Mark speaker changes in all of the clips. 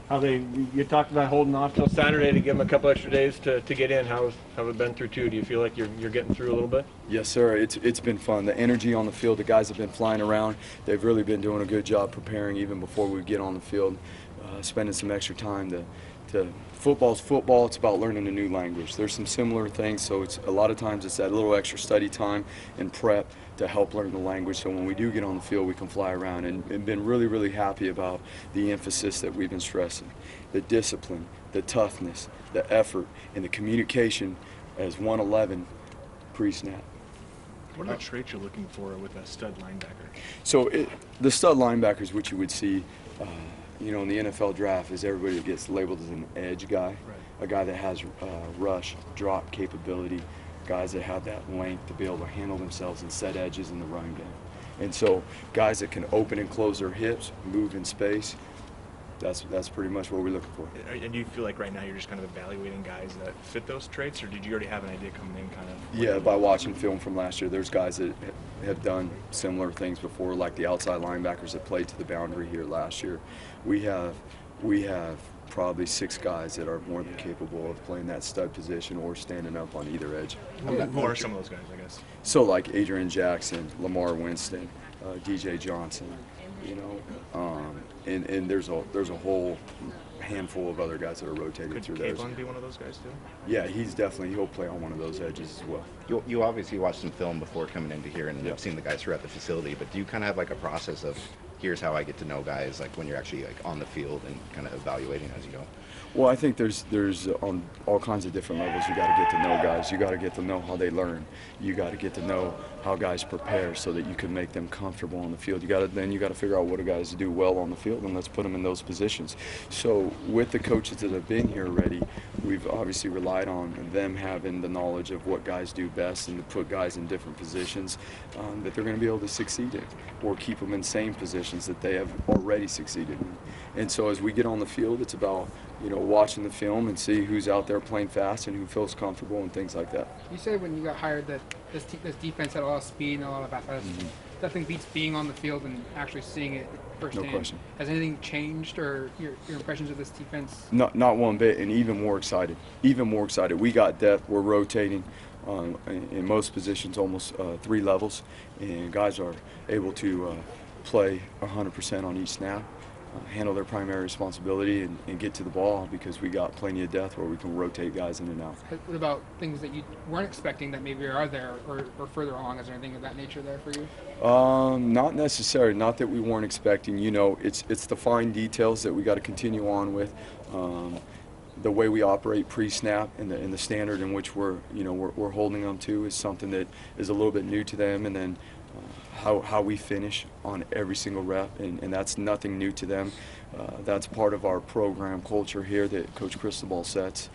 Speaker 1: how you talked about holding off till Saturday to give them a couple extra days to get in. How's it been through two? Do you feel like you're getting through a little bit?
Speaker 2: Yes, sir. It's been fun. The energy on the field, the guys have been flying around. They've really been doing a good job preparing even before we get on the field, spending some extra time to football's football. It's about learning a new language. There's some similar things, so it's a lot of times it's that little extra study time and prep to help learn the language, so when we do get on the field we can fly around, and been really happy about the emphasis that we've been stressing, the discipline, the toughness, the effort, and the communication as 111 pre-snap.
Speaker 3: What are the traits you're looking for with a stud linebacker?
Speaker 2: So the stud linebacker is what you would see in the NFL draft, is everybody that gets labeled as an edge guy,
Speaker 3: right.
Speaker 2: A guy that has rush, drop capability, guys that have that length to be able to handle themselves and set edges in the run game. And so guys that can open and close their hips, move in space, that's pretty much what we're looking for.
Speaker 3: And do you feel like right now you're just kind of evaluating guys that fit those traits, or did you already have an idea coming in kind of?
Speaker 2: Yeah, by watching film from last year, there's guys that have done similar things before, like the outside linebackers that played to the boundary here last year. We have probably 6 guys that are more than capable of playing that stud position or standing up on either edge.
Speaker 3: Who are some of those guys, I guess?
Speaker 2: So like Adrian Jackson, Lamar Winston, DJ Johnson, and there's a whole handful of other guys that are rotating through there.
Speaker 3: Could Kayvon be one of those guys too?
Speaker 2: Yeah, he'll play on one of those edges as well.
Speaker 4: You obviously watched some film before coming into here, and you've seen the guys throughout the facility, but do you kind of have like a process of, here's how I get to know guys, like when you're actually like on the field and kind of evaluating as you go?
Speaker 2: Well, I think there's on all kinds of different levels. You got to get to know guys. You got to get to know how they learn. You got to get to know how guys prepare so that you can make them comfortable on the field. You got to figure out what do guys do well on the field, and let's put them in those positions. So with the coaches that have been here already, we've obviously relied on them having the knowledge of what guys do best and to put guys in different positions that they're going to be able to succeed in, or keep them in same positions that they have already succeeded in. And so as we get on the field, it's about watching the film and see who's out there playing fast and who feels comfortable and things like that.
Speaker 5: You said when you got hired that this defense had a lot of speed and a lot of athleticism. Nothing beats being on the field and actually seeing it firsthand.
Speaker 2: No question.
Speaker 5: Has anything changed, or your impressions of this defense?
Speaker 2: Not one bit, and even more excited. Even more excited. We got depth. We're rotating in most positions, almost 3 levels, and guys are able to play 100% on each snap. Handle their primary responsibility and get to the ball, because we got plenty of depth where we can rotate guys in and out.
Speaker 5: What about things that you weren't expecting that maybe are there or further along? Is there anything of that nature there for you?
Speaker 2: Not necessarily. Not that we weren't expecting. It's the fine details that we got to continue on with. The way we operate pre-snap and the standard in which we're holding them to is something that is a little bit new to them, and then how we finish on every single rep, and that's nothing new to them. That's part of our program culture here that Coach Cristobal sets.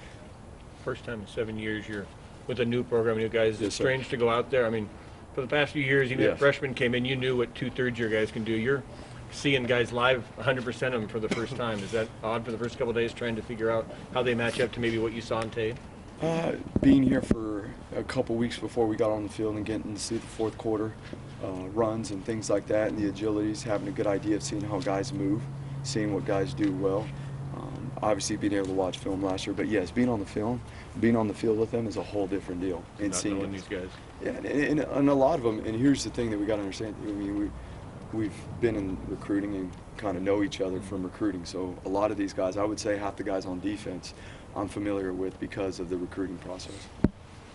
Speaker 1: First time in 7 years you're with a new program, new guys. It's
Speaker 2: Yes, sir.
Speaker 1: strange to go out there. I mean, for the past few years, even if freshmen came in, you knew what 2/3 your guys can do. You're seeing guys live, 100% of them for the first time. Is that odd for the first couple of days, trying to figure out how they match up to maybe what you saw on tape?
Speaker 2: Being here for a couple weeks before we got on the field and getting to see the fourth quarter runs and things like that, and the agilities, having a good idea of seeing how guys move, seeing what guys do well. Obviously being able to watch film last year, but yes, being on the field with them is a whole different deal. And
Speaker 1: Not
Speaker 2: seeing
Speaker 1: knowing these guys.
Speaker 2: Yeah, and a lot of them, and here's the thing that we got to understand. I mean, we've been in recruiting and kind of know each other from recruiting. So a lot of these guys, I would say half the guys on defense, I'm familiar with because of the recruiting process.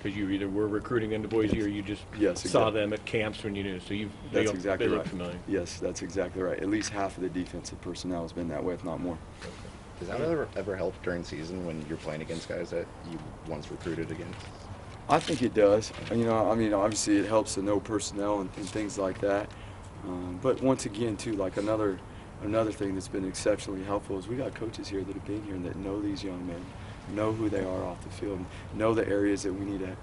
Speaker 1: Because you either were recruiting into Boise or you just saw them at camps when you knew. So
Speaker 2: That's exactly
Speaker 1: they
Speaker 2: right.
Speaker 1: look familiar.
Speaker 2: Yes, that's exactly right. At least half of the defensive personnel has been that way, if not more.
Speaker 1: Okay.
Speaker 4: Does that ever help during season when you're playing against guys that you once recruited against?
Speaker 2: I think it does. I mean, obviously it helps to know personnel and things like that. But once again, too, like another thing that's been exceptionally helpful is we got coaches here that have been here and that know these young men, know who they are off the field, know the areas that we need to,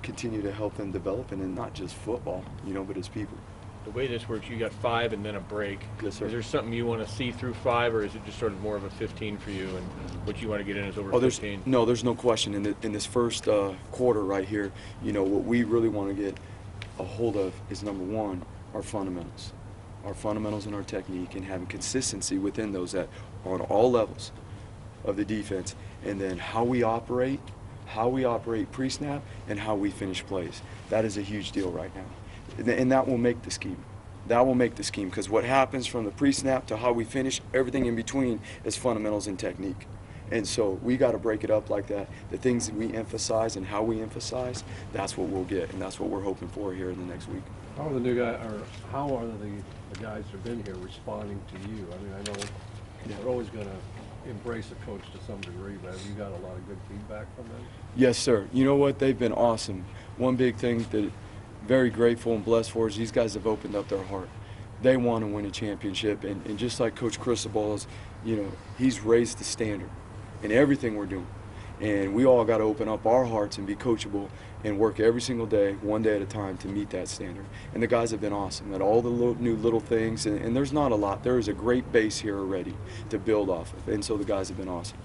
Speaker 2: continue to help them develop in, and not just football, but as people.
Speaker 1: The way this works, you got 5 and then a break.
Speaker 2: Yes, sir.
Speaker 1: Is there something you want to see through 5, or is it just sort of more of a 15 for you, and what you want to get in is over 15?
Speaker 2: No, there's no question. In this first quarter right here, what we really want to get a hold of is, number one, our fundamentals and our technique, and having consistency within those that on all levels of the defense, and then how we operate pre-snap, and how we finish plays. That is a huge deal right now, and that will make the scheme. That will make the scheme, because what happens from the pre-snap to how we finish, everything in between is fundamentals and technique. And so we got to break it up like that. The things that we emphasize and how we emphasize, that's what we'll get, and that's what we're hoping for here in the next week.
Speaker 6: How are the new guys, or how are the guys who've been here responding to you? I mean, I know they're always going to embrace a coach to some degree, but have you got a lot of good feedback from them?
Speaker 2: Yes, sir. You know what? They've been awesome. One big thing that very grateful and blessed for is these guys have opened up their heart. They want to win a championship, and just like Coach Cristobal's, he's raised the standard in everything we're doing. And we all got to open up our hearts and be coachable and work every single day, one day at a time, to meet that standard. And the guys have been awesome at all the new little things, and there's not a lot. There is a great base here already to build off of, and so the guys have been awesome.